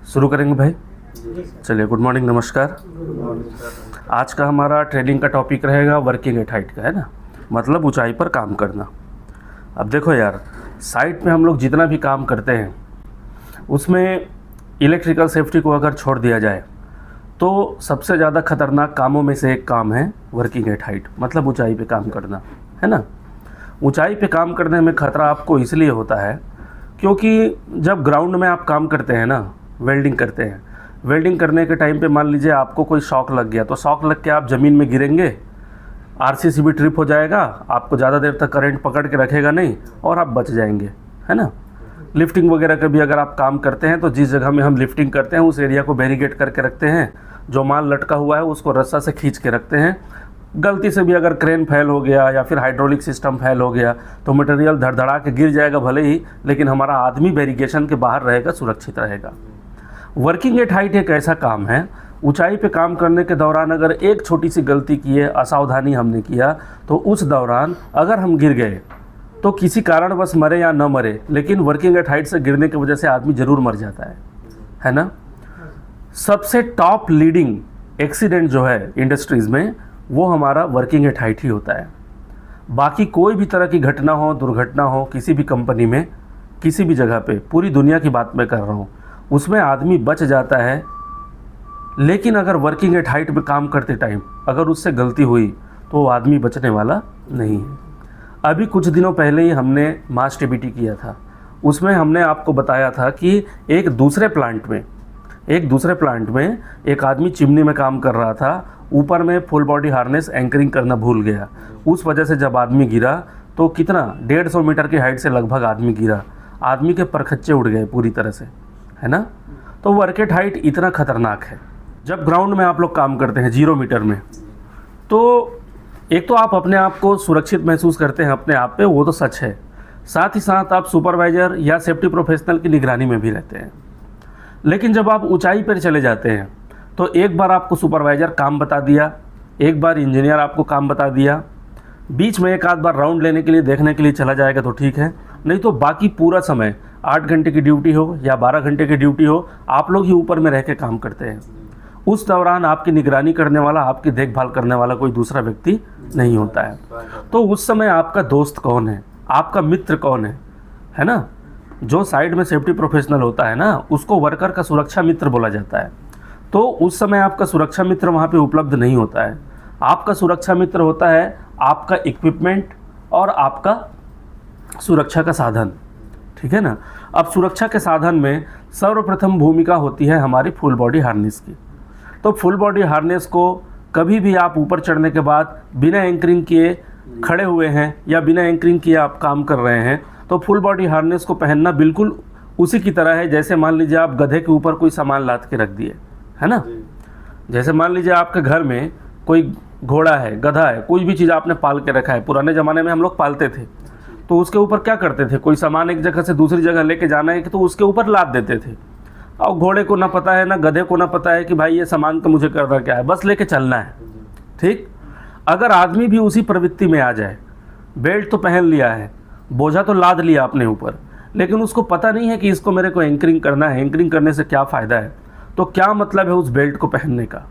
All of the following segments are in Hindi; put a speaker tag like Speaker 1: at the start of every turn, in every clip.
Speaker 1: शुरू करेंगे भाई। चलिए, गुड मॉर्निंग, नमस्कार। आज का हमारा ट्रेनिंग का टॉपिक रहेगा वर्किंग एट हाइट का, है ना, मतलब ऊंचाई पर काम करना। अब देखो यार, साइट में हम लोग जितना भी काम करते हैं उसमें इलेक्ट्रिकल सेफ्टी को अगर छोड़ दिया जाए तो सबसे ज़्यादा खतरनाक कामों में से एक काम है वर्किंग एट हाइट, मतलब ऊंचाई पे काम करना, है ना। ऊंचाई पे काम करने में खतरा आपको इसलिए होता है क्योंकि जब ग्राउंड में आप काम करते हैं ना, वेल्डिंग करते हैं, वेल्डिंग करने के टाइम पे मान लीजिए आपको कोई शॉक लग गया, तो शॉक लग के आप ज़मीन में गिरेंगे, आरसीसी भी ट्रिप हो जाएगा, आपको ज़्यादा देर तक करंट पकड़ के रखेगा नहीं और आप बच जाएंगे, है ना। लिफ्टिंग वगैरह का भी अगर आप काम करते हैं तो जिस जगह में हम लिफ्टिंग करते हैं उस एरिया को बैरिकेड करके रखते हैं, जो माल लटका हुआ है उसको रस्सा से खींच के रखते हैं। गलती से भी अगर क्रेन फेल हो गया या फिर हाइड्रोलिक सिस्टम फेल हो गया तो मटेरियल धड़धड़ा के गिर जाएगा भले ही, लेकिन हमारा आदमी बैरिकेशन के बाहर रहेगा, सुरक्षित रहेगा। वर्किंग एट हाइट एक ऐसा काम है, ऊंचाई पे काम करने के दौरान अगर एक छोटी सी गलती की है, असावधानी हमने किया, तो उस दौरान अगर हम गिर गए तो किसी कारणवश मरे या न मरे, लेकिन वर्किंग एट हाइट से गिरने की वजह से आदमी ज़रूर मर जाता है ना। सबसे टॉप लीडिंग एक्सीडेंट जो है इंडस्ट्रीज़ में वो हमारा वर्किंग एट हाइट ही होता है। बाकी कोई भी तरह की घटना हो, दुर्घटना हो किसी भी कंपनी में, किसी भी जगह पे, पूरी दुनिया की बात मैं कर रहा हूँ, उसमें आदमी बच जाता है। लेकिन अगर वर्किंग एट हाइट पे काम करते टाइम अगर उससे गलती हुई तो वो आदमी बचने वाला नहीं है। अभी कुछ दिनों पहले ही हमने मास टीबीटी किया था, उसमें हमने आपको बताया था कि एक दूसरे प्लांट में एक आदमी चिमनी में काम कर रहा था, ऊपर में फुल बॉडी हार्नेस एंकरिंग करना भूल गया। उस वजह से जब आदमी गिरा तो कितना 150 मीटर की हाइट से लगभग आदमी गिरा, आदमी के परखच्चे उड़ गए पूरी तरह से, है ना। तो वर्क एट हाइट इतना खतरनाक है। जब ग्राउंड में आप लोग काम करते हैं 0 मीटर में, तो एक तो आप अपने आप को सुरक्षित महसूस करते हैं अपने आप पे, वो तो सच है, साथ ही साथ आप सुपरवाइज़र या सेफ्टी प्रोफेशनल की निगरानी में भी रहते हैं। लेकिन जब आप ऊंचाई पर चले जाते हैं तो एक बार आपको सुपरवाइज़र काम बता दिया, एक बार इंजीनियर आपको काम बता दिया, बीच में एक आध बार राउंड लेने के लिए देखने के लिए चला जाएगा तो ठीक है, नहीं तो बाकी पूरा समय 8 घंटे की ड्यूटी हो या 12 घंटे की ड्यूटी हो, आप लोग ही ऊपर में रह के काम करते हैं। उस दौरान आपकी निगरानी करने वाला, आपकी देखभाल करने वाला कोई दूसरा व्यक्ति नहीं होता है। तो उस समय आपका दोस्त कौन है, आपका मित्र कौन है ना। जो साइड में सेफ्टी प्रोफेशनल होता है ना, उसको वर्कर का सुरक्षा मित्र बोला जाता है। तो उस समय आपका सुरक्षा मित्र वहाँ पे उपलब्ध नहीं होता है। आपका सुरक्षा मित्र होता है आपका इक्विपमेंट और आपका सुरक्षा का साधन, ठीक है ना। अब सुरक्षा के साधन में सर्वप्रथम भूमिका होती है हमारी फुल बॉडी हार्नेस की। तो फुल बॉडी हार्नेस को कभी भी आप ऊपर चढ़ने के बाद बिना एंकरिंग किए खड़े हुए हैं या बिना एंकरिंग किए आप काम कर रहे हैं, तो फुल बॉडी हार्नेस को पहनना बिल्कुल उसी की तरह है जैसे मान लीजिए आप गधे के ऊपर कोई सामान लाद के रख दिए, है ना। जैसे मान लीजिए आपके घर में कोई घोड़ा है, गधा है, कोई भी चीज़ आपने पाल के रखा है, पुराने ज़माने में हम लोग पालते थे, तो उसके ऊपर क्या करते थे, कोई सामान एक जगह से दूसरी जगह लेके जाना है कि तो उसके ऊपर लाद देते थे। और घोड़े को ना पता है ना गधे को ना पता है कि भाई ये सामान तो मुझे करना क्या है, बस लेके चलना है, ठीक। अगर आदमी भी उसी प्रवृत्ति में आ जाए, बेल्ट तो पहन लिया है, बोझा तो लाद लिया अपने ऊपर, लेकिन उसको पता नहीं है कि इसको मेरे को एंकरिंग करना है, एंकरिंग करने से क्या फ़ायदा है, तो क्या मतलब है उस बेल्ट को पहनने का।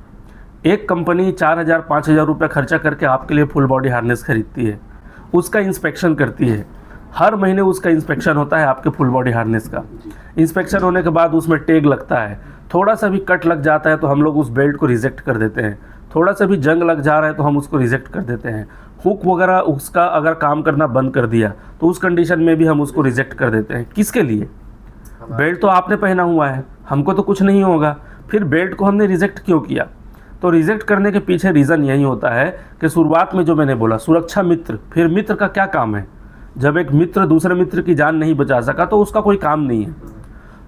Speaker 1: एक कंपनी 4,000-5,000 रुपये खर्चा करके आपके लिए फुल बॉडी हार्नेस खरीदती है, उसका इंस्पेक्शन करती है, हर महीने उसका इंस्पेक्शन होता है आपके फुल बॉडी हार्नेस का। इंस्पेक्शन होने के बाद उसमें टैग लगता है, थोड़ा सा भी कट लग जाता है तो हम लोग उस बेल्ट को रिजेक्ट कर देते हैं, थोड़ा सा भी जंग लग जा रहा है तो हम उसको रिजेक्ट कर देते हैं, हुक वगैरह उसका अगर काम करना बंद कर दिया तो उस कंडीशन में भी हम उसको रिजेक्ट कर देते हैं। किसके लिए, बेल्ट तो आपने पहना हुआ है, हमको तो कुछ नहीं होगा, फिर बेल्ट को हमने रिजेक्ट क्यों किया। तो रिजेक्ट करने के पीछे रीज़न यही होता है कि शुरुआत में जो मैंने बोला सुरक्षा मित्र, फिर मित्र का क्या काम है, जब एक मित्र दूसरे मित्र की जान नहीं बचा सका तो उसका कोई काम नहीं है,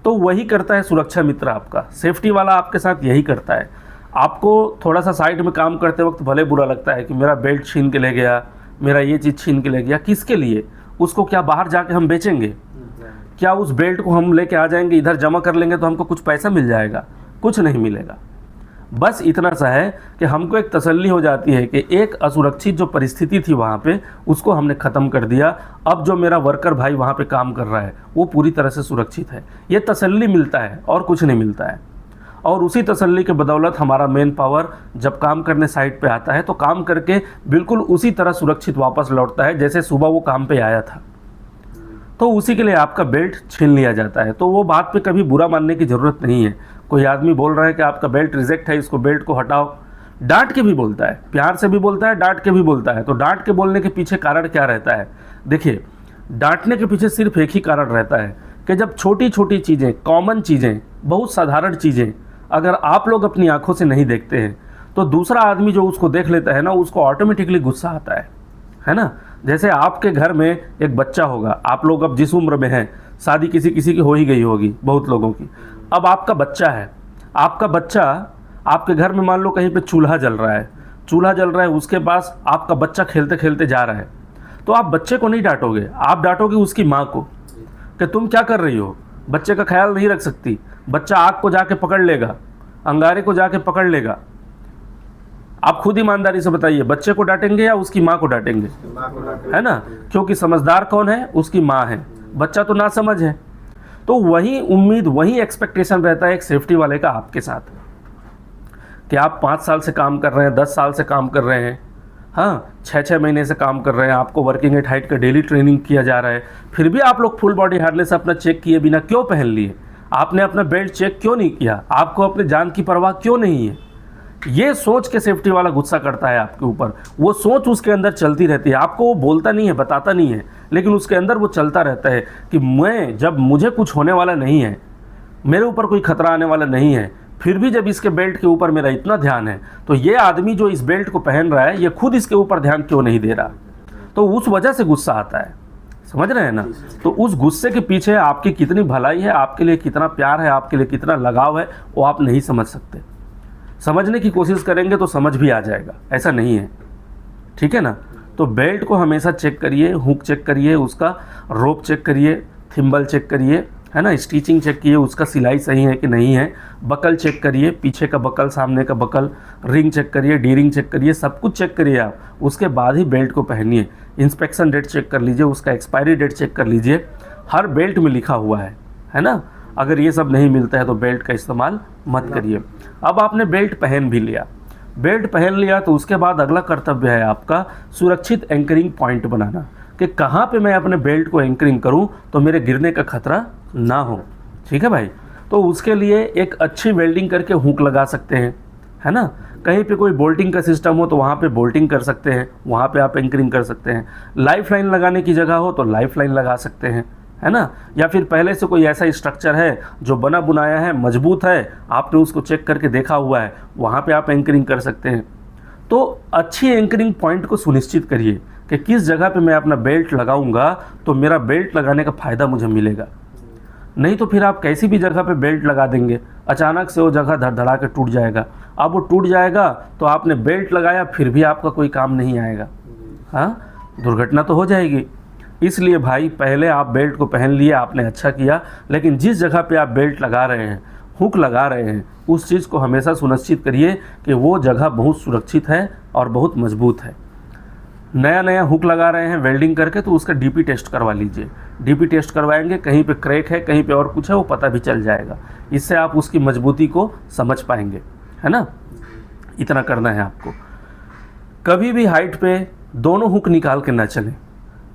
Speaker 1: तो वही करता है सुरक्षा मित्र आपका, सेफ्टी वाला आपके साथ यही करता है। आपको थोड़ा सा साइड में काम करते वक्त भले बुरा लगता है कि मेरा बेल्ट छीन के ले गया, मेरा ये चीज़ छीन के ले गया, किसके लिए, उसको क्या बाहर जाके हम बेचेंगे, क्या उस बेल्ट को हम लेके आ जाएंगे इधर जमा कर लेंगे तो हमको कुछ पैसा मिल जाएगा, कुछ नहीं मिलेगा। बस इतना सा है कि हमको एक तसल्ली हो जाती है कि एक असुरक्षित जो परिस्थिति थी वहाँ पे, उसको हमने ख़त्म कर दिया। अब जो मेरा वर्कर भाई वहाँ पे काम कर रहा है वो पूरी तरह से सुरक्षित है। ये तसल्ली मिलता है और कुछ नहीं मिलता है। और उसी तसल्ली के बदौलत हमारा मेन पावर जब काम करने साइट पे आता है तो काम करके बिल्कुल उसी तरह सुरक्षित वापस लौटता है जैसे सुबह वो काम पे आया था। तो उसी के लिए आपका बेल्ट छीन लिया जाता है। तो वो बात पे कभी बुरा मानने की ज़रूरत नहीं है। कोई आदमी बोल रहा है कि आपका बेल्ट रिजेक्ट है, इसको बेल्ट को हटाओ, डांट के भी बोलता है, प्यार से भी बोलता है, डांट के भी बोलता है। तो डांट के बोलने के पीछे कारण क्या रहता है? देखिए, डांटने के पीछे सिर्फ एक ही कारण रहता है कि जब छोटी छोटी चीज़ें, कॉमन चीज़ें, बहुत साधारण चीज़ें अगर आप लोग अपनी आंखों से नहीं देखते हैं तो दूसरा आदमी जो उसको देख लेता है ना, उसको ऑटोमेटिकली गुस्सा आता है ना। जैसे आपके घर में एक बच्चा होगा, आप लोग अब जिस उम्र में हैं, शादी किसी किसी की हो ही गई होगी, बहुत लोगों की। अब आपका बच्चा है, आपका बच्चा आपके घर में मान लो कहीं पे चूल्हा जल रहा है, उसके पास आपका बच्चा खेलते खेलते जा रहा है, तो आप बच्चे को नहीं डांटोगे, आप डांटोगे उसकी माँ को कि तुम क्या कर रही हो, बच्चे का ख्याल नहीं रख सकती। बच्चा आग को जाके पकड़ लेगा, अंगारे को जाके पकड़ लेगा। आप खुद ईमानदारी से बताइए, बच्चे को डांटेंगे या उसकी माँ को डांटेंगे? है ना, क्योंकि समझदार कौन है? उसकी माँ है, बच्चा तो नासमझ है। तो वही उम्मीद, वही एक्सपेक्टेशन रहता है एक सेफ्टी वाले का आपके साथ कि आप 5 साल से काम कर रहे हैं, 10 साल से काम कर रहे हैं, हाँ 6-6 महीने से काम कर रहे हैं, आपको वर्किंग एट हाइट का डेली ट्रेनिंग किया जा रहा है, फिर भी आप लोग फुल बॉडी हार्नेस अपना चेक किए बिना क्यों पहन लिए? आपने अपना बेल्ट चेक क्यों नहीं किया? आपको अपने जान की परवाह क्यों नहीं है? ये सोच के सेफ्टी वाला गुस्सा करता है आपके ऊपर। वो सोच उसके अंदर चलती रहती है, आपको वो बोलता नहीं है, बताता नहीं है, लेकिन उसके अंदर वो चलता रहता है कि मैं, जब मुझे कुछ होने वाला नहीं है, मेरे ऊपर कोई खतरा आने वाला नहीं है, फिर भी जब इसके बेल्ट के ऊपर मेरा इतना ध्यान है, तो ये आदमी जो इस बेल्ट को पहन रहा है, ये खुद इसके ऊपर ध्यान क्यों नहीं दे रहा? तो उस वजह से गुस्सा आता है, समझ रहे हैं ना। तो उस गुस्से के पीछे आपकी कितनी भलाई है, आपके लिए कितना प्यार है, आपके लिए कितना लगाव है, वो आप नहीं समझ सकते। समझने की कोशिश करेंगे तो समझ भी आ जाएगा, ऐसा नहीं है, ठीक है ना। तो बेल्ट को हमेशा चेक करिए, हुक चेक करिए, उसका रोप चेक करिए, थिम्बल चेक करिए, है ना, स्टिचिंग चेक किए, उसका सिलाई सही है कि नहीं है, बकल चेक करिए, पीछे का बकल, सामने का बकल, रिंग चेक करिए, डी रिंग चेक करिए, सब कुछ चेक करिए आप, उसके बाद ही बेल्ट को पहनिए। इंस्पेक्शन डेट चेक कर लीजिए, उसका एक्सपायरी डेट चेक कर लीजिए, हर बेल्ट में लिखा हुआ है ना। अगर ये सब नहीं मिलता है तो बेल्ट का इस्तेमाल मत करिए। अब आपने बेल्ट पहन भी लिया, बेल्ट पहन लिया तो उसके बाद अगला कर्तव्य है आपका सुरक्षित एंकरिंग पॉइंट बनाना, कि कहाँ पे मैं अपने बेल्ट को एंकरिंग करूँ तो मेरे गिरने का खतरा ना हो, ठीक है भाई। तो उसके लिए एक अच्छी वेल्डिंग करके हुक लगा सकते हैं, है ना। कहीं पे कोई बोल्टिंग का सिस्टम हो तो वहाँ पे बोल्टिंग कर सकते हैं, वहाँ पे आप एंकरिंग कर सकते हैं। लाइफ लाइन लगाने की जगह हो तो लाइफ लाइन लगा सकते हैं, है ना। या फिर पहले से कोई ऐसा स्ट्रक्चर है जो बना बुनाया है, मजबूत है, आपने उसको चेक करके देखा हुआ है, वहाँ पे आप एंकरिंग कर सकते हैं। तो अच्छी एंकरिंग पॉइंट को सुनिश्चित करिए कि किस जगह पे मैं अपना बेल्ट लगाऊंगा तो मेरा बेल्ट लगाने का फ़ायदा मुझे मिलेगा। नहीं तो फिर आप कैसी भी जगह पे बेल्ट लगा देंगे, अचानक से वो जगह धड़धड़ा के टूट जाएगा। अब वो टूट जाएगा तो आपने बेल्ट लगाया, फिर भी आपका कोई काम नहीं आएगा, हाँ, दुर्घटना तो हो जाएगी। इसलिए भाई पहले आप बेल्ट को पहन लिए, आपने अच्छा किया, लेकिन जिस जगह पे आप बेल्ट लगा रहे हैं, हुक लगा रहे हैं, उस चीज़ को हमेशा सुनिश्चित करिए कि वो जगह बहुत सुरक्षित है और बहुत मजबूत है। नया नया हुक लगा रहे हैं वेल्डिंग करके तो उसका डीपी टेस्ट करवा लीजिए। डीपी टेस्ट करवाएंगे, कहीं पे क्रैक है, कहीं पे और कुछ है, वो पता भी चल जाएगा। इससे आप उसकी मजबूती को समझ पाएंगे, है ना। इतना करना है आपको। कभी भी हाइट पे दोनों हुक निकाल के ना चलें।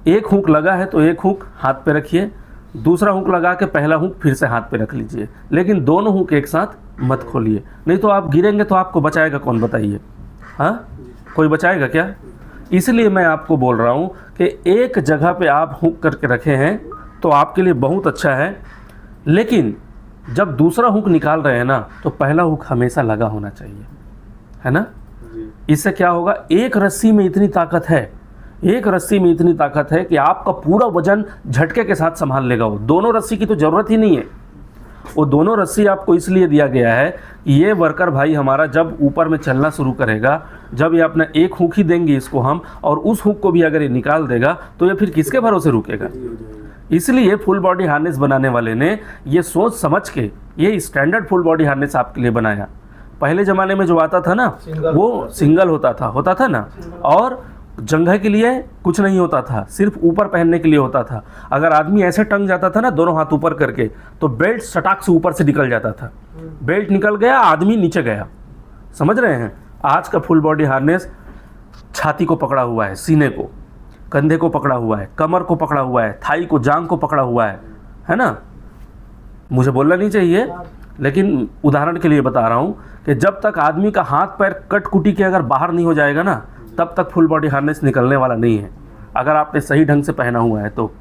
Speaker 1: एक हुक लगा है तो एक हुक हाथ पे रखिए, दूसरा हुक लगा के पहला हुक फिर से हाथ पे रख लीजिए, लेकिन दोनों हुक एक साथ मत खोलिए, नहीं तो आप गिरेंगे तो आपको बचाएगा कौन, बताइए, हाँ, कोई बचाएगा क्या? इसलिए मैं आपको बोल रहा हूँ कि एक जगह पे आप हुक करके रखे हैं तो आपके लिए बहुत अच्छा है, लेकिन जब दूसरा हुक निकाल रहे हैं ना तो पहला हुक हमेशा लगा होना चाहिए, है ना। इससे क्या होगा, एक रस्सी में इतनी ताकत है, एक रस्सी में इतनी ताकत है कि आपका पूरा वजन झटके के साथ संभाल लेगा। वो दोनों रस्सी की तो ज़रूरत ही नहीं है। वो दोनों रस्सी आपको इसलिए दिया गया है कि ये वर्कर भाई हमारा जब ऊपर में चलना शुरू करेगा, जब ये अपना एक हुक ही देंगे इसको हम, और उस हुक को भी अगर ये निकाल देगा तो ये फिर किसके भरोसे रुकेगा। इसलिए फुल बॉडी हार्नेस बनाने वाले ने ये सोच समझ के ये स्टैंडर्ड फुल बॉडी हार्नेस आपके लिए बनाया। पहले ज़माने में जो आता था ना वो सिंगल होता था ना, और जंघे के लिए कुछ नहीं होता था, सिर्फ ऊपर पहनने के लिए होता था। अगर आदमी ऐसे टंग जाता था ना दोनों हाथ ऊपर करके, तो बेल्ट सटाक से ऊपर से निकल जाता था। बेल्ट निकल गया, आदमी नीचे गया। समझ रहे हैं? आज का फुल बॉडी हार्नेस छाती को पकड़ा हुआ है, सीने को, कंधे को पकड़ा हुआ है, कमर को पकड़ा हुआ है, थाई को, जांग को पकड़ा हुआ है ना? मुझे बोलना नहीं चाहिए, लेकिन उदाहरण के लिए बता रहा हूँ कि जब तक आदमी का हाथ पैर कट कुटी के अगर बाहर नहीं हो जाएगा ना, तब तक फुल बॉडी हार्नेस निकलने वाला नहीं है, अगर आपने सही ढंग से पहना हुआ है तो।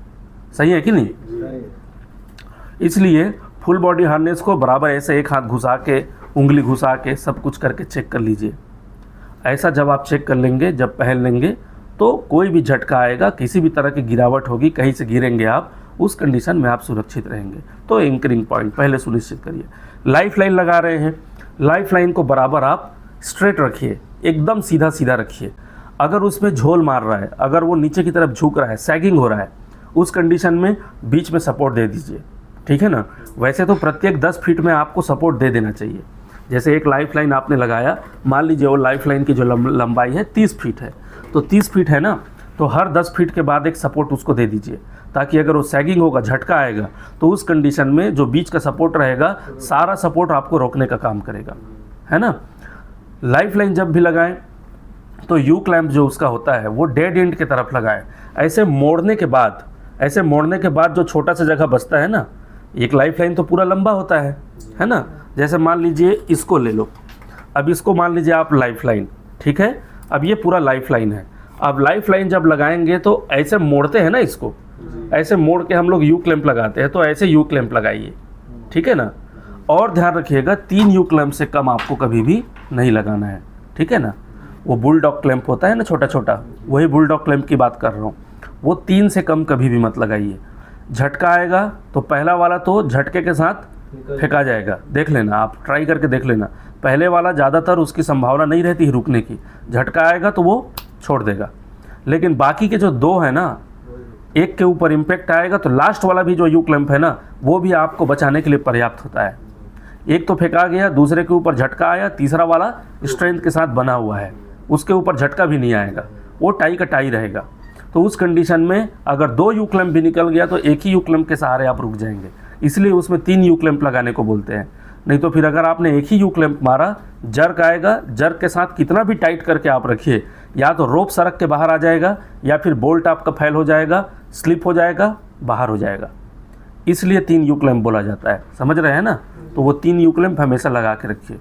Speaker 1: सही है कि नहीं? इसलिए फुल बॉडी हार्नेस को बराबर ऐसे एक हाथ घुसा के, उंगली घुसा के, सब कुछ करके चेक कर लीजिए। ऐसा जब आप चेक कर लेंगे, जब पहन लेंगे, तो कोई भी झटका आएगा, किसी भी तरह की गिरावट होगी, कहीं से गिरेंगे आप, उस कंडीशन में आप सुरक्षित रहेंगे। तो एंकरिंग पॉइंट पहले सुनिश्चित करिए। लाइफ लाइन लगा रहे हैं, लाइफ लाइन को बराबर आप स्ट्रेट रखिए, एकदम सीधा सीधा रखिए। अगर उसमें झोल मार रहा है, अगर वो नीचे की तरफ झुक रहा है, सैगिंग हो रहा है, उस कंडीशन में बीच में सपोर्ट दे दीजिए। ठीक है ना? वैसे तो प्रत्येक 10 फीट में आपको सपोर्ट दे देना चाहिए। जैसे एक लाइफ लाइन आपने लगाया, मान लीजिए वो लाइफ लाइन की जो लंबाई है 30 फीट है, तो 30 फीट है ना, तो हर 10 फीट के बाद एक सपोर्ट उसको दे दीजिए, ताकि अगर वो सैगिंग होगा, झटका आएगा, तो उस कंडीशन में जो बीच का सपोर्ट रहेगा, सारा सपोर्ट आपको रोकने का काम करेगा, है ना? लाइफ लाइन जब भी लगाएं तो यू क्लैंप जो उसका होता है वो डेड एंड की तरफ लगाएं। ऐसे मोड़ने के बाद जो छोटा सा जगह बचता है ना, एक लाइफ लाइन तो पूरा लंबा होता है ना? जैसे मान लीजिए इसको ले लो, अब इसको मान लीजिए आप लाइफ लाइन, ठीक है? अब ये पूरा लाइफ लाइन है। अब लाइफ लाइन जब लगाएंगे तो ऐसे मोड़ते हैं ना, इसको ऐसे मोड़ के हम लोग यू क्लैंप लगाते हैं, तो ऐसे यू क्लैंप लगाइए। ठीक है ना? और ध्यान रखिएगा 3 यू क्लैंप से कम आपको कभी भी नहीं लगाना है। ठीक है ना? वो बुलडॉग क्लैंप होता है ना, छोटा छोटा, वही बुलडॉग क्लैंप की बात कर रहा हूँ। वो 3 से कम कभी भी मत लगाइए। झटका आएगा तो पहला वाला तो झटके के साथ फेंका जाएगा, देख लेना, आप ट्राई करके देख लेना। पहले वाला ज़्यादातर उसकी संभावना नहीं रहती रुकने की, झटका आएगा तो वो छोड़ देगा। लेकिन बाकी के जो 2 है ना, एक के ऊपर इम्पैक्ट आएगा तो लास्ट वाला भी जो यू क्लैंप है ना, वो भी आपको बचाने के लिए पर्याप्त होता है। एक तो फेंका गया, दूसरे के ऊपर झटका आया, तीसरा वाला स्ट्रेंथ के साथ बना हुआ है, उसके ऊपर झटका भी नहीं आएगा, वो टाई का टाई रहेगा। तो उस कंडीशन में अगर 2 यू क्लैंप भी निकल गया तो एक ही यू क्लैंप के सहारे आप रुक जाएंगे, इसलिए उसमें 3 यू क्लैंप लगाने को बोलते हैं। नहीं तो फिर अगर आपने एक ही यू क्लैंप मारा, जर्क आएगा, जर्क के साथ कितना भी टाइट करके आप रखिए, या तो रोप सरक के बाहर आ जाएगा, या फिर बोल्ट आपका फैल हो जाएगा, स्लिप हो जाएगा, बाहर हो जाएगा। इसलिए 3 यू क्लैंप बोला जाता है। समझ रहे हैं ना? तो वो 3 यू क्लैंप हमेशा लगा के रखिए।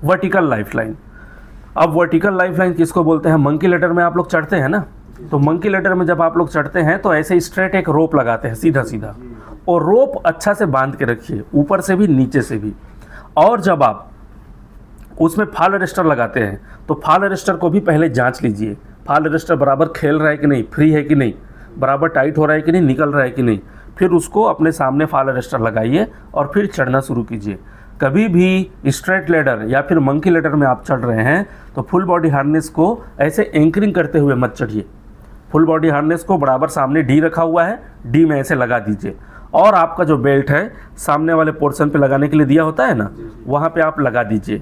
Speaker 1: Vertical life line. अब वर्टिकल लाइफ लाइन किसको बोलते हैं? मंकी लेडर में आप लोग चढ़ते हैं ना, तो मंकी लेडर में जब आप लोग चढ़ते हैं तो ऐसे स्ट्रेट एक रोप लगाते हैं, सीधा सीधा, और रोप अच्छा से बांध के रखिए, ऊपर से भी नीचे से भी। और जब आप उसमें फॉल अरेस्टर लगाते हैं तो फॉल अरेस्टर को भी पहले जांच लीजिए, फॉल अरेस्टर बराबर खेल रहा है कि नहीं, फ्री है कि नहीं, बराबर टाइट हो रहा है कि नहीं, निकल रहा है कि नहीं। फिर उसको अपने सामने फॉल अरेस्टर लगाइए और फिर चढ़ना शुरू कीजिए। कभी भी स्ट्रेट लेडर या फिर मंकी लेडर में आप चढ़ रहे हैं तो फुल बॉडी हार्नेस को ऐसे एंकरिंग करते हुए मत चढ़िए। फुल बॉडी हार्नेस को बराबर सामने डी रखा हुआ है, डी में ऐसे लगा दीजिए, और आपका जो बेल्ट है सामने वाले पोर्शन पे लगाने के लिए दिया होता है ना, वहाँ पे आप लगा दीजिए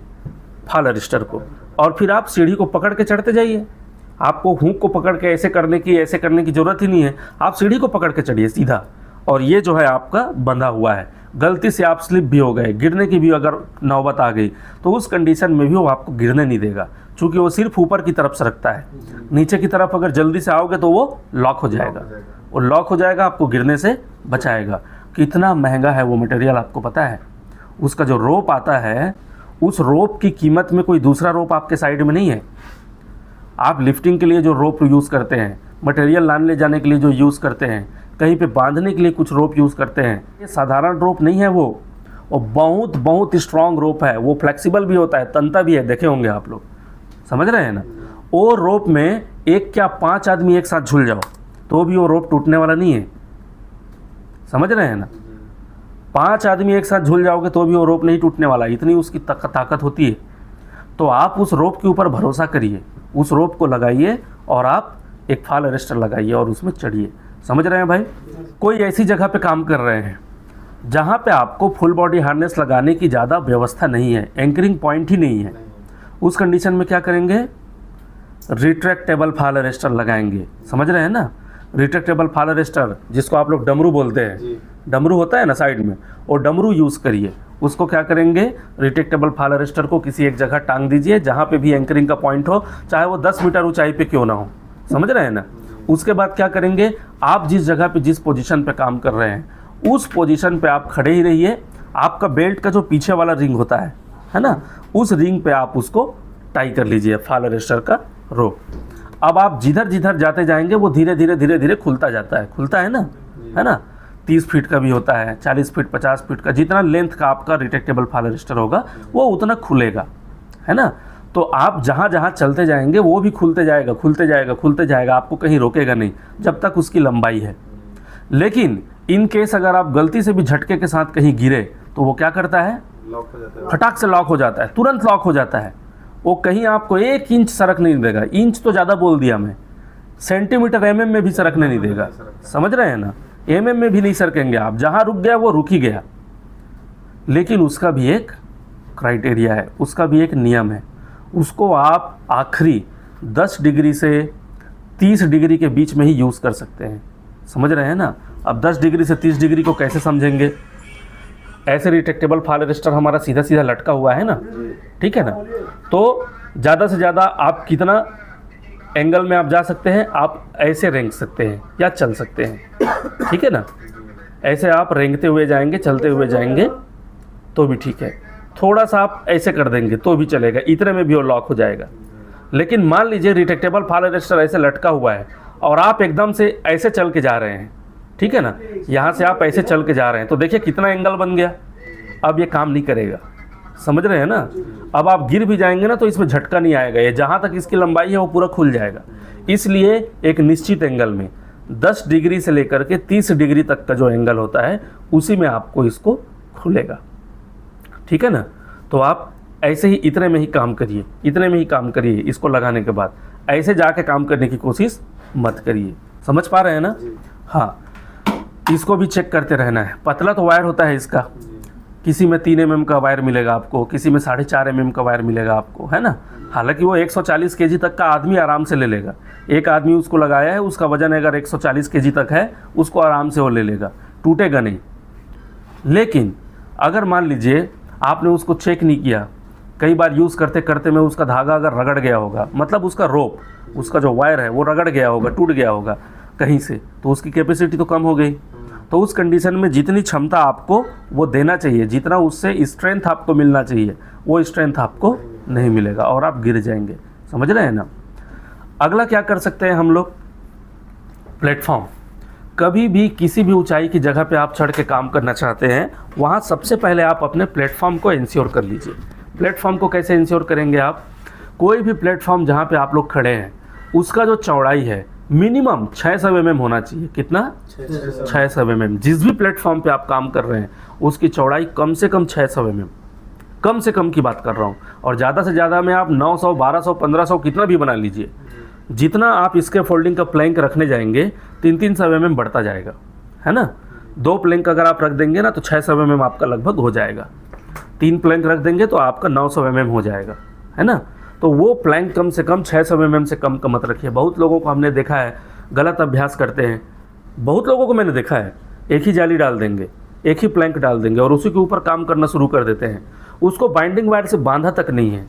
Speaker 1: फॉल अरेस्टर को, और फिर आप सीढ़ी को पकड़ के चढ़ते जाइए। आपको हुक को पकड़ के ऐसे करने की ज़रूरत ही नहीं है, आप सीढ़ी को पकड़ के चढ़िए सीधा। और ये जो है आपका बंधा हुआ है, गलती से आप स्लिप भी हो गए, गिरने की भी अगर नौबत आ गई तो उस कंडीशन में भी वो आपको गिरने नहीं देगा, क्योंकि वो सिर्फ ऊपर की तरफ सरकता है। नीचे की तरफ अगर जल्दी से आओगे तो वो लॉक हो जाएगा, वो लॉक हो जाएगा, आपको गिरने से बचाएगा। कितना महंगा है वो मटेरियल आपको पता है? उसका जो रोप आता है, उस रोप की कीमत में कोई दूसरा रोप आपके साइड में नहीं है। आप लिफ्टिंग के लिए जो रोप यूज़ करते हैं, मटेरियल लाने ले जाने के लिए जो यूज़ करते हैं, कहीं पे बांधने के लिए कुछ रोप यूज़ करते हैं, ये साधारण रोप नहीं है, वो बहुत बहुत स्ट्रॉन्ग रोप है, वो फ्लेक्सिबल भी होता है, तनता भी है, देखे होंगे आप लोग। समझ रहे हैं ना? वो रोप में एक क्या 5 आदमी एक साथ झूल जाओ तो भी वो रोप टूटने वाला नहीं है। समझ रहे हैं ना? 5 आदमी एक साथ झूल जाओगे तो भी वो रोप नहीं टूटने वाला, इतनी उसकी ताकत होती है। तो आप उस रोप के ऊपर भरोसा करिए, उस रोप को लगाइए और आप एक फॉल अरेस्टर लगाइए और उसमें चढ़िए। समझ रहे हैं भाई? कोई ऐसी जगह पे काम कर रहे हैं जहाँ पे आपको फुल बॉडी हार्नेस लगाने की ज़्यादा व्यवस्था नहीं है, एंकरिंग पॉइंट ही नहीं है, उस कंडीशन में क्या करेंगे, रिट्रैक्टेबल फॉल अरेस्टर लगाएंगे। समझ रहे हैं ना, रिट्रैक्टेबल फॉल अरेस्टर जिसको आप लोग डमरू बोलते हैं, डमरू होता है ना साइड में, और डमरू यूज़ करिए। उसको क्या करेंगे, रिट्रैक्टेबल फॉल अरेस्टर को किसी एक जगह टांग दीजिए जहाँ पे भी एंकरिंग का पॉइंट हो, चाहे वो 10 मीटर ऊंचाई पे क्यों ना हो। समझ रहे हैं ना। उसके बाद क्या करेंगे, आप जिस जगह पे जिस पोजीशन पे काम कर रहे हैं उस पोजीशन पे आप खड़े ही रहिए। आपका बेल्ट का जो पीछे वाला रिंग होता है ना, उस रिंग पे आप उसको टाई कर लीजिए, फॉल अरेस्टर का रोप। अब आप जिधर जिधर जाते जाएंगे वो धीरे धीरे खुलता जाता है, खुलता है ना, है ना। 30 फीट का भी होता है, 40 फीट, 50 फीट का, जितना लेंथ का आपका रिट्रैक्टेबल फॉल अरेस्टर होगा वो उतना खुलेगा, है ना। तो आप जहाँ जहाँ चलते जाएंगे वो भी खुलते जाएगा, खुलते जाएगा, खुलते जाएगा, आपको कहीं रोकेगा नहीं जब तक उसकी लंबाई है। लेकिन इन केस अगर आप गलती से भी झटके के साथ कहीं गिरे तो वो क्या करता है,
Speaker 2: लॉक हो जाता है,
Speaker 1: फटाक से लॉक हो जाता है, तुरंत लॉक हो जाता है। वो कहीं आपको 1 इंच सरक नहीं देगा, इंच तो ज़्यादा बोल दिया मैं, सेंटीमीटर mm में भी सरकने नहीं देगा। समझ रहे हैं ना, mm में भी नहीं सरकेंगे आप, जहाँ रुक गया वो रुक ही गया। लेकिन उसका भी एक क्राइटेरिया है, उसका भी एक नियम है। उसको आप आखिरी 10 डिग्री से 30 डिग्री के बीच में ही यूज़ कर सकते हैं। समझ रहे हैं ना। अब 10 डिग्री से 30 डिग्री को कैसे समझेंगे, ऐसे रिट्रैक्टेबल फॉल अरेस्टर हमारा सीधा सीधा लटका हुआ है ना, ठीक है ना। तो ज़्यादा से ज़्यादा आप कितना एंगल में आप जा सकते हैं, आप ऐसे रेंग सकते हैं या चल सकते हैं, ठीक है ना। ऐसे आप रेंगते हुए जाएंगे, चलते हुए जाएंगे तो भी ठीक है, थोड़ा सा आप ऐसे कर देंगे तो भी चलेगा, इतने में भी वो लॉक हो जाएगा। लेकिन मान लीजिए रिट्रैक्टेबल फॉल अरेस्टर ऐसे लटका हुआ है और आप एकदम से ऐसे चल के जा रहे हैं, ठीक है ना, यहाँ से आप ऐसे चल के जा रहे हैं तो देखिए कितना एंगल बन गया। अब ये काम नहीं करेगा, समझ रहे हैं ना। अब आप गिर भी जाएंगे ना तो इसमें झटका नहीं आएगा, ये जहाँ तक इसकी लंबाई है वो पूरा खुल जाएगा। इसलिए एक निश्चित एंगल में 10 डिग्री से लेकर के 30 डिग्री तक का जो एंगल होता है उसी में आपको इसको खुलेगा, ठीक है ना। तो आप ऐसे ही इतने में ही काम करिए, इतने में ही काम करिए। इसको लगाने के बाद ऐसे जाके काम करने की कोशिश मत करिए। समझ पा रहे हैं ना। हाँ, इसको भी चेक करते रहना है। पतला तो वायर होता है इसका, किसी में 3 mm का वायर मिलेगा आपको, किसी में 4.5 mm का वायर मिलेगा आपको, है ना। हालांकि वो 140 kg तक का आदमी आराम से ले लेगा। एक आदमी उसको लगाया है, उसका वजन अगर 140 kg तक है, उसको आराम से वो ले लेगा, टूटेगा नहीं। लेकिन अगर मान लीजिए आपने उसको चेक नहीं किया, कई बार यूज़ करते करते में उसका धागा अगर रगड़ गया होगा, मतलब उसका रोप, उसका जो वायर है वो रगड़ गया होगा, टूट गया होगा कहीं से, तो उसकी कैपेसिटी तो कम हो गई। तो उस कंडीशन में जितनी क्षमता आपको वो देना चाहिए, जितना उससे स्ट्रेंथ आपको मिलना चाहिए, वो स्ट्रेंथ आपको नहीं मिलेगा और आप गिर जाएंगे। समझ रहे हैं ना। अगला क्या कर सकते हैं हम लोग, प्लेटफॉर्म। कभी भी किसी भी ऊंचाई की जगह पे आप चढ़ के काम करना चाहते हैं, वहाँ सबसे पहले आप अपने प्लेटफॉर्म को इंश्योर कर लीजिए। प्लेटफॉर्म को कैसे इंश्योर करेंगे आप, कोई भी प्लेटफॉर्म जहाँ पे आप लोग खड़े हैं उसका जो चौड़ाई है मिनिमम 600 mm होना चाहिए। कितना, 600 mm। जिस भी प्लेटफॉर्म पे आप काम कर रहे हैं उसकी चौड़ाई कम से कम 600 mm, कम से कम की बात कर रहा हूँ। और ज़्यादा से ज़्यादा में आप 900, 1200, 1500 कितना भी बना लीजिए। जितना आप इसके फोल्डिंग का प्लैंक रखने जाएंगे 300 mm बढ़ता जाएगा, है ना। 2 प्लैंक अगर आप रख देंगे ना तो 600 mm आपका लगभग हो जाएगा। 3 प्लैंक रख देंगे तो आपका 900 mm हो जाएगा, है ना। तो वो प्लैंक कम से कम 600 mm से कम का मत रखिए। बहुत लोगों को हमने देखा है गलत अभ्यास करते हैं, बहुत लोगों को मैंने देखा है, एक ही जाली डाल देंगे, एक ही प्लैंक डाल देंगे और उसी के ऊपर काम करना शुरू कर देते हैं। उसको बाइंडिंग वायर से बांधा तक नहीं है।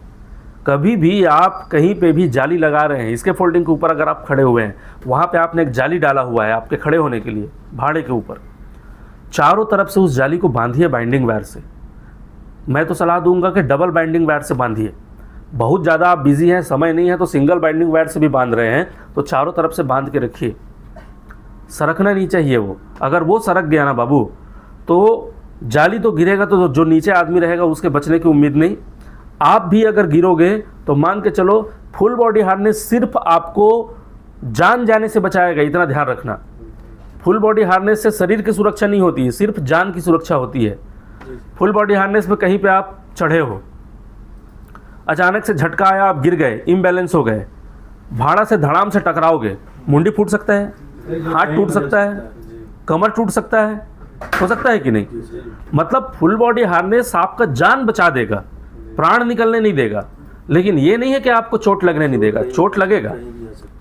Speaker 1: कभी भी आप कहीं पे भी जाली लगा रहे हैं, इसके फोल्डिंग के ऊपर अगर आप खड़े हुए हैं, वहाँ पे आपने एक जाली डाला हुआ है आपके खड़े होने के लिए, भाड़े के ऊपर, चारों तरफ से उस जाली को बांधिए बाइंडिंग वायर से। मैं तो सलाह दूंगा कि डबल बाइंडिंग वायर से बांधिए। बहुत ज़्यादा आप बिजी हैं, समय नहीं है तो सिंगल बाइंडिंग वायर से भी बांध रहे हैं तो चारों तरफ से बांध के रखिए। सरकना नहीं चाहिए वो, अगर वो सरक गया ना बाबू तो जाली तो गिरेगा, तो जो नीचे आदमी रहेगा उसके बचने की उम्मीद नहीं। आप भी अगर गिरोगे तो मान के चलो फुल बॉडी हार्नेस सिर्फ आपको जान जाने से बचाएगा, इतना ध्यान रखना। फुल बॉडी हार्नेस से शरीर की सुरक्षा नहीं होती है, सिर्फ जान की सुरक्षा होती है। फुल बॉडी हार्नेस में कहीं पे आप चढ़े हो, अचानक से झटका आया, आप गिर गए, इम्बैलेंस हो गए, भाड़ा से धड़ाम से टकराओगे, मुंडी फूट सकता है, हाथ टूट सकता है, कमर टूट सकता है, हो सकता है कि नहीं? मतलब फुल बॉडी हार्नेस आपका जान बचा देगा, प्राण निकलने नहीं देगा, लेकिन ये नहीं है कि आपको चोट लगने नहीं देगा, चोट लगेगा।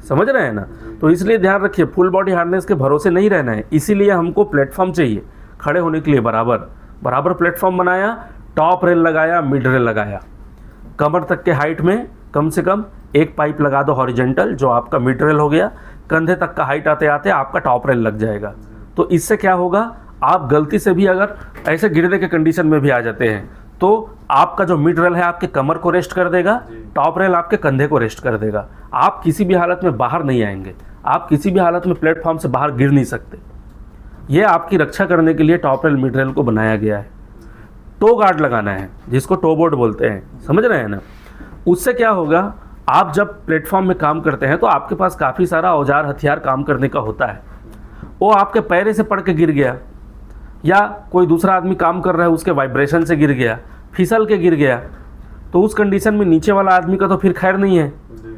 Speaker 1: समझ रहे हैं ना? तो इसलिए ध्यान रखिए, फुल बॉडी हार्नेस के भरोसे नहीं रहना है। इसीलिए हमको प्लेटफॉर्म चाहिए खड़े होने के लिए, बराबर प्लेटफॉर्म बनाया, टॉप रेल लगाया, मिड रेल लगाया, कमर तक के हाइट में कम से कम एक पाइप लगा दो हॉरिजेंटल, जो आपका मिड रेल हो गया। कंधे तक का हाइट आते आते आपका टॉप रेल लग जाएगा। तो इससे क्या होगा, आप गलती से भी अगर ऐसे गिरने के कंडीशन में भी आ जाते हैं तो आपका जो मिड रेल है आपके कमर को रेस्ट कर देगा, टॉप रेल आपके कंधे को रेस्ट कर देगा। आप किसी भी हालत में बाहर नहीं आएंगे, आप किसी भी हालत में प्लेटफॉर्म से बाहर गिर नहीं सकते। ये आपकी रक्षा करने के लिए टॉप रेल मिड रेल को बनाया गया है। टो गार्ड लगाना है, जिसको टो बोर्ड बोलते हैं, समझ रहे हैं ना? उससे क्या होगा, आप जब प्लेटफॉर्म में काम करते हैं तो आपके पास काफ़ी सारा औजार हथियार काम करने का होता है। वो आपके पैरे से पड़ के गिर गया, या कोई दूसरा आदमी काम कर रहा है उसके वाइब्रेशन से गिर गया, फिसल के गिर गया, तो उस कंडीशन में नीचे वाला आदमी का तो फिर खैर नहीं है,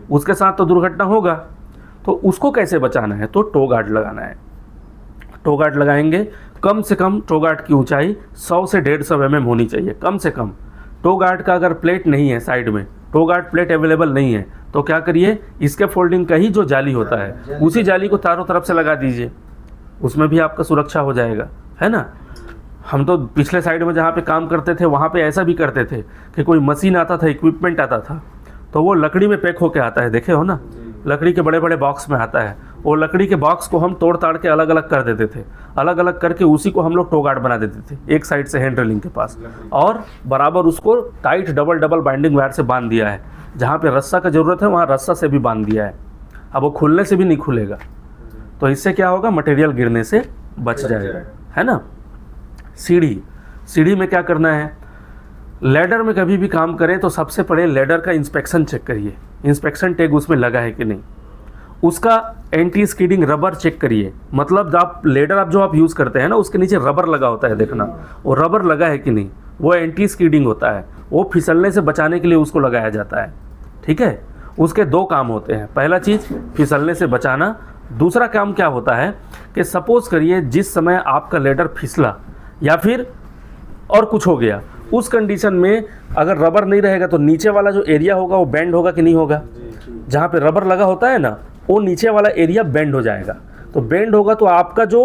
Speaker 1: उसके साथ तो दुर्घटना होगा। तो उसको कैसे बचाना है, तो टो गार्ड लगाना है। टो गार्ड लगाएंगे, कम से कम टो गार्ड की ऊंचाई 100 से 150 mm होनी चाहिए, कम से कम। टो गार्ड का अगर प्लेट नहीं है साइड में, टो गार्ड प्लेट अवेलेबल नहीं है, तो क्या करिए, इसके फोल्डिंग का ही जो जाली होता है उसी जाली को चारों तरफ से लगा दीजिए, उसमें भी आपका सुरक्षा हो जाएगा, है ना? हम तो पिछले साइड में जहाँ पे काम करते थे वहाँ पे ऐसा भी करते थे कि कोई मशीन आता था, इक्विपमेंट आता था, तो वो लकड़ी में पैक होके आता है, देखे हो ना? लकड़ी के बड़े बड़े बॉक्स में आता है। वो लकड़ी के बॉक्स को हम तोड़ ताड़ के अलग अलग कर देते थे, अलग अलग करके उसी को हम लोग टो गार्ड बना देते थे, एक साइड से हैंड रेलिंग के पास, और बराबर उसको टाइट डबल बाइंडिंग वायर से बांध दिया है। जहाँ पे रस्सा का ज़रूरत है वहाँ रस्सा से भी बांध दिया है। अब वो खुलने से भी नहीं खुलेगा। तो इससे क्या होगा, मटेरियल गिरने से बच जाएगा, है ना? सीढ़ी में क्या करना है, लैडर में कभी भी काम करें तो सबसे पहले लैडर का इंस्पेक्शन चेक करिए, इंस्पेक्शन टैग उसमें लगा है कि नहीं। उसका एंटी स्किडिंग रबर चेक करिए, मतलब आप लैडर जो आप यूज़ करते हैं ना, उसके नीचे रबर लगा होता है, देखना वो रबर लगा है कि नहीं। वो एंटी स्किडिंग होता है, वो फिसलने से बचाने के लिए उसको लगाया जाता है, ठीक है? उसके दो काम होते हैं, पहला चीज़ फिसलने से बचाना, दूसरा काम क्या होता है कि सपोज़ करिए जिस समय आपका लैडर फिसला या फिर और कुछ हो गया, उस कंडीशन में अगर रबर नहीं रहेगा तो नीचे वाला जो एरिया होगा वो बेंड होगा कि नहीं होगा। जहाँ पे रबर लगा होता है ना, वो नीचे वाला एरिया बेंड हो जाएगा। तो बेंड होगा तो आपका जो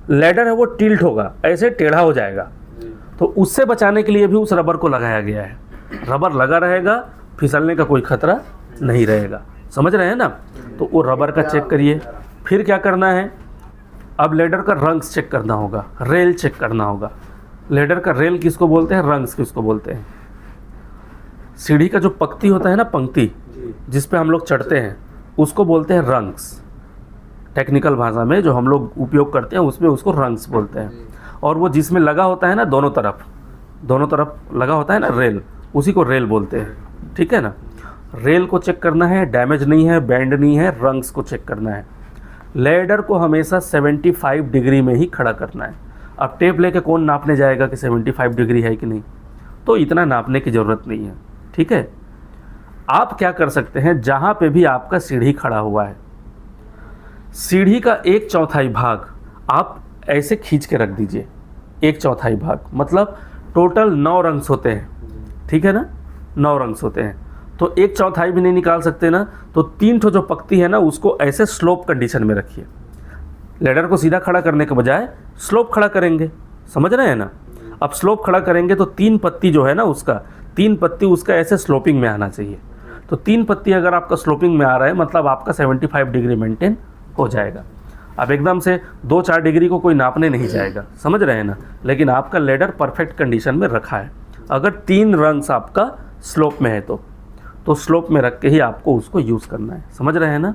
Speaker 1: लैडर है वो टिल्ट होगा, ऐसे टेढ़ा हो जाएगा। तो उससे बचाने के लिए भी उस रबर को लगाया गया है। रबर लगा रहेगा, फिसलने का कोई खतरा नहीं रहेगा, समझ रहे हैं ना? तो वो रबर का चेक करिए। फिर क्या करना है, अब लैडर का रंग्स चेक करना होगा, रेल चेक करना होगा। लैडर का रेल किसको बोलते हैं, रंग्स किसको बोलते हैं? सीढ़ी का जो पंक्ति होता है ना, पंक्ति जिस पे हम लोग चढ़ते हैं, उसको बोलते हैं रंग्स। टेक्निकल भाषा में जो हम लोग उपयोग करते हैं उसमें उसको रंग्स बोलते हैं। और वो जिसमें लगा होता है ना, दोनों तरफ लगा होता है ना रेल, उसी को रेल बोलते हैं, ठीक है ना? रेल को चेक करना है, डैमेज नहीं है, बैंड नहीं है, रंग्स को चेक करना है। लैडर को हमेशा 75 डिग्री में ही खड़ा करना है। अब टेप लेके कौन नापने जाएगा कि 75 डिग्री है कि नहीं, तो इतना नापने की ज़रूरत नहीं है, ठीक है? आप क्या कर सकते हैं, जहाँ पे भी आपका सीढ़ी खड़ा हुआ है, सीढ़ी का 1/4 भाग आप ऐसे खींच के रख दीजिए। 1/4 भाग मतलब टोटल 9 रंग्स होते हैं, ठीक है ना? 9 रंग्स होते हैं, तो 1/4 भी नहीं निकाल सकते ना, तो 3 ठो जो पक्ति है ना, उसको ऐसे स्लोप कंडीशन में रखिए। लैडर को सीधा खड़ा करने के बजाय स्लोप खड़ा करेंगे, समझ रहे हैं ना? अब स्लोप खड़ा करेंगे तो 3 पत्ती जो है ना, उसका 3 पत्ती उसका ऐसे स्लोपिंग में आना चाहिए। तो 3 पत्ती अगर आपका स्लोपिंग में आ रहा है, मतलब आपका 75 डिग्री मेंटेन हो जाएगा। अब एकदम से 2-4 डिग्री को कोई नापने नहीं जाएगा, समझ रहे हैं ना? लेकिन आपका लैडर परफेक्ट कंडीशन में रखा है। अगर 3 रंग्स आपका स्लोप में है तो स्लोप में रख के ही आपको उसको यूज़ करना है, समझ रहे हैं ना?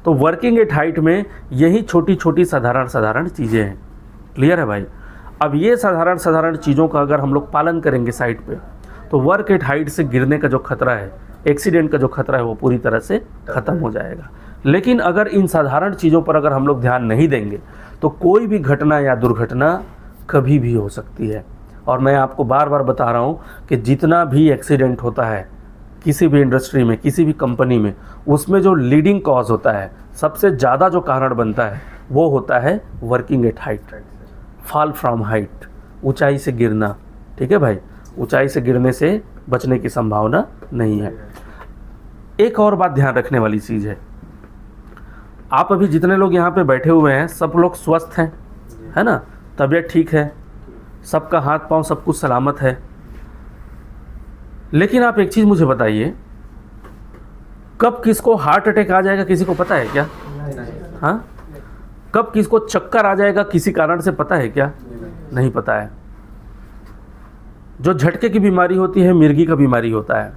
Speaker 1: तो वर्किंग एट हाइट में यही छोटी छोटी साधारण चीज़ें हैं। क्लियर है भाई? अब ये साधारण चीज़ों का अगर हम लोग पालन करेंगे साइट पे, तो वर्क एट हाइट से गिरने का जो खतरा है, एक्सीडेंट का जो खतरा है, वो पूरी तरह से ख़त्म हो जाएगा। लेकिन अगर इन साधारण चीज़ों पर अगर हम लोग ध्यान नहीं देंगे तो कोई भी घटना या दुर्घटना कभी भी हो सकती है। और मैं आपको बार बार बता रहा हूँ कि जितना भी एक्सीडेंट होता है किसी भी इंडस्ट्री में, किसी भी कंपनी में, उसमें जो लीडिंग कॉज होता है, सबसे ज़्यादा जो कारण बनता है, वो होता है working at height. Fall from height, ऊंचाई से गिरना। ठीक है भाई, ऊंचाई से गिरने से बचने की संभावना नहीं है। एक और बात ध्यान रखने वाली चीज़ है, आप अभी जितने लोग यहाँ पे बैठे हुए हैं सब लोग स्वस्थ हैं, है ना, तबीयत ठीक है, सबका हाथ पांव सब कुछ सलामत है। लेकिन आप एक चीज़ मुझे बताइए, कब किसको हार्ट अटैक आ जाएगा किसी को पता है क्या? हाँ, कब किसको चक्कर आ जाएगा किसी कारण से पता है क्या? नहीं पता है। जो झटके की बीमारी होती है, मिर्गी का बीमारी होता है,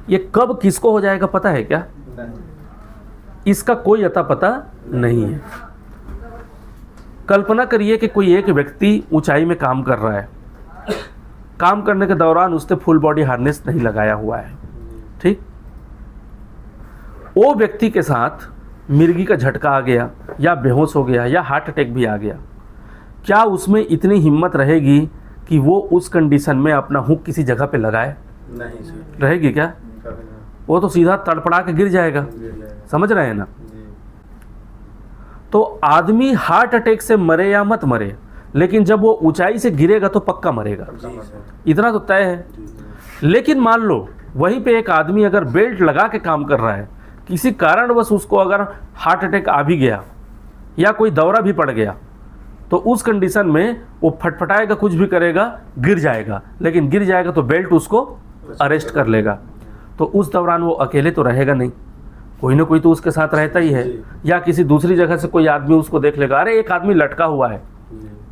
Speaker 1: ये कब किसको हो जाएगा पता है क्या? इसका कोई अता पता नहीं है। कल्पना करिए कि कोई एक व्यक्ति ऊंचाई में काम कर रहा है, काम करने के दौरान उसने फुल बॉडी हार्नेस नहीं लगाया हुआ है, ठीक, वो व्यक्ति के साथ मिर्गी का झटका आ गया या बेहोश हो गया या हार्ट अटैक भी आ गया, क्या उसमें इतनी हिम्मत रहेगी कि वो उस कंडीशन में अपना हुक किसी जगह पे लगाए?
Speaker 2: नहीं सर,
Speaker 1: रहेगी क्या? वो तो सीधा तड़पड़ा के गिर जाएगा। समझ रहे हैं ना? तो आदमी हार्ट अटैक से मरे या मत मरे, लेकिन जब वो ऊंचाई से गिरेगा तो पक्का मरेगा, इतना तो तय है। लेकिन मान लो वहीं पे एक आदमी अगर बेल्ट लगा के काम कर रहा है, किसी कारणवश उसको अगर हार्ट अटैक आ भी गया या कोई दौरा भी पड़ गया, तो उस कंडीशन में वो फटफटाएगा, कुछ भी करेगा, गिर जाएगा। लेकिन गिर जाएगा तो बेल्ट उसको अरेस्ट कर लेगा, तो उस दौरान वो अकेले तो रहेगा नहीं, कोई ना कोई तो उसके साथ रहता ही है। या किसी दूसरी जगह से कोई आदमी उसको देख लेगा, अरे एक आदमी लटका हुआ है,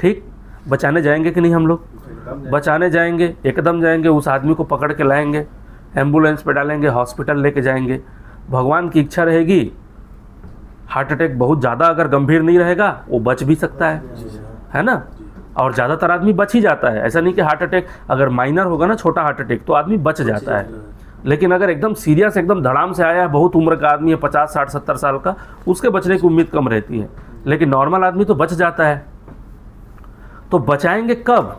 Speaker 1: ठीक, बचाने जाएंगे कि नहीं? हम लोग बचाने जाएंगे, एकदम जाएंगे, उस आदमी को पकड़ के लाएंगे, एम्बुलेंस पे डालेंगे, हॉस्पिटल लेके जाएंगे। भगवान की इच्छा रहेगी, हार्ट अटैक बहुत ज़्यादा अगर गंभीर नहीं रहेगा, वो बच भी सकता है ना। और ज़्यादातर आदमी बच ही जाता है। ऐसा नहीं कि हार्ट अटैक अगर माइनर होगा ना, छोटा हार्ट अटैक, तो आदमी बच जाता है। लेकिन अगर एकदम सीरियस, एकदम धड़ाम से आया है, बहुत उम्र का आदमी है, 50, 60, 70 साल का, उसके बचने की उम्मीद कम रहती है। लेकिन नॉर्मल आदमी तो बच जाता है। तो बचाएंगे कब?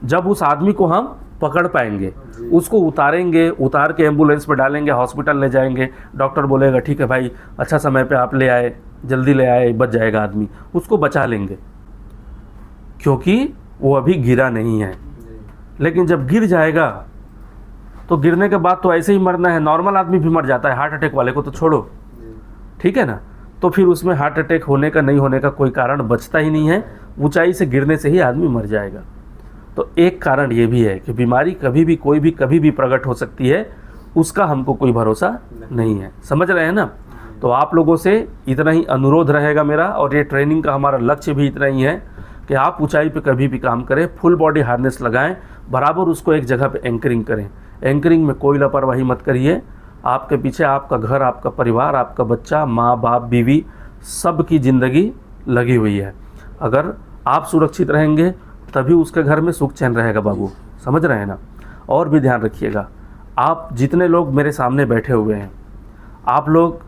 Speaker 1: जब उस आदमी को हम पकड़ पाएंगे, उसको उतारेंगे, उतार के एम्बुलेंस पे डालेंगे, हॉस्पिटल ले जाएंगे, डॉक्टर बोलेगा ठीक है भाई, अच्छा समय पे आप ले आए, जल्दी ले आए, बच जाएगा आदमी, उसको बचा लेंगे, क्योंकि वो अभी गिरा नहीं है। लेकिन जब गिर जाएगा तो गिरने के बाद तो ऐसे ही मरना है। नॉर्मल आदमी भी मर जाता है, हार्ट अटैक वाले को तो छोड़ो, ठीक है ना। तो फिर उसमें हार्ट अटैक होने का नहीं होने का कोई कारण बचता ही नहीं है, ऊंचाई से गिरने से ही आदमी मर जाएगा। तो एक कारण ये भी है कि बीमारी कभी भी, कोई भी, कभी भी प्रकट हो सकती है, उसका हमको कोई भरोसा नहीं है। समझ रहे हैं ना? तो आप लोगों से इतना ही अनुरोध रहेगा मेरा, और ये ट्रेनिंग का हमारा लक्ष्य भी इतना ही है कि आप ऊंचाई पे कभी भी काम करें, फुल बॉडी हार्नेस लगाएं, बराबर उसको एक जगह पे एंकरिंग करें। एंकरिंग में कोई लापरवाही मत करिए। आपके पीछे आपका घर, आपका परिवार, आपका बच्चा, माँ बाप, बीवी, सब की ज़िंदगी लगी हुई है। अगर आप सुरक्षित रहेंगे तभी उसके घर में सुख चैन रहेगा बाबू। समझ रहे हैं ना? और भी ध्यान रखिएगा, आप जितने लोग मेरे सामने बैठे हुए हैं, आप लोग,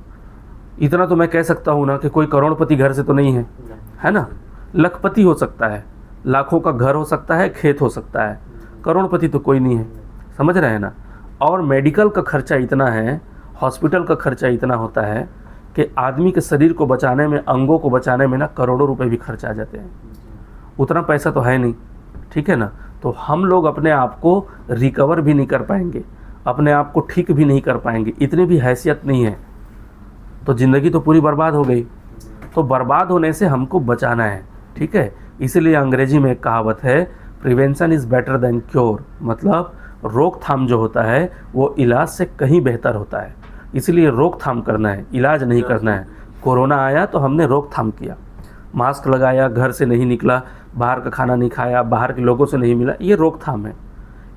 Speaker 1: इतना तो मैं कह सकता हूँ ना कि कोई करोड़पति घर से तो नहीं है ना। लखपति हो सकता है, लाखों का घर हो सकता है, खेत हो सकता है, करोड़पति तो कोई नहीं है। समझ रहे हैं ना? और मेडिकल का खर्चा इतना है, हॉस्पिटल का खर्चा इतना होता है कि आदमी के शरीर को बचाने में, अंगों को बचाने में ना करोड़ों रुपए भी खर्च आ जाते हैं। उतना पैसा तो है नहीं, ठीक है ना। तो हम लोग अपने आप को रिकवर भी नहीं कर पाएंगे, अपने आप को ठीक भी नहीं कर पाएंगे, इतनी भी हैसियत नहीं है, तो ज़िंदगी तो पूरी बर्बाद हो गई। तो बर्बाद होने से हमको बचाना है, ठीक है। इसीलिए अंग्रेजी में एक कहावत है, prevention is better than cure, मतलब रोकथाम जो होता है वो इलाज से कहीं बेहतर होता है। इसलिए रोकथाम करना है, इलाज नहीं करना है। कोरोना आया तो हमने रोकथाम किया, मास्क लगाया, घर से नहीं निकला, बाहर का खाना नहीं खाया, बाहर के लोगों से नहीं मिला, ये रोकथाम है।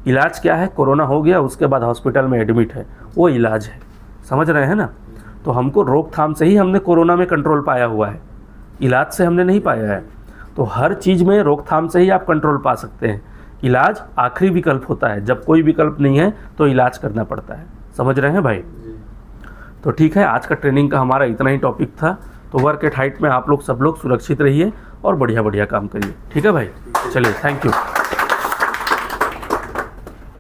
Speaker 1: इलाज क्या है? कोरोना हो गया, उसके बाद हॉस्पिटल में एडमिट है, वो इलाज है। समझ रहे हैं ना? तो हमको रोकथाम से ही हमने कोरोना में कंट्रोल पाया हुआ है, इलाज से हमने नहीं पाया है। तो हर चीज़ में रोकथाम से ही आप कंट्रोल पा सकते हैं। इलाज आखिरी विकल्प होता है, जब कोई विकल्प नहीं है तो इलाज करना पड़ता है। समझ रहे हैं भाई? तो ठीक है, आज का ट्रेनिंग का हमारा इतना ही टॉपिक था। तो वर्क एट हाइट में आप लोग सब लोग सुरक्षित रहिए और बढ़िया बढ़िया काम करिए, ठीक है भाई? चलिए, थैंक यू।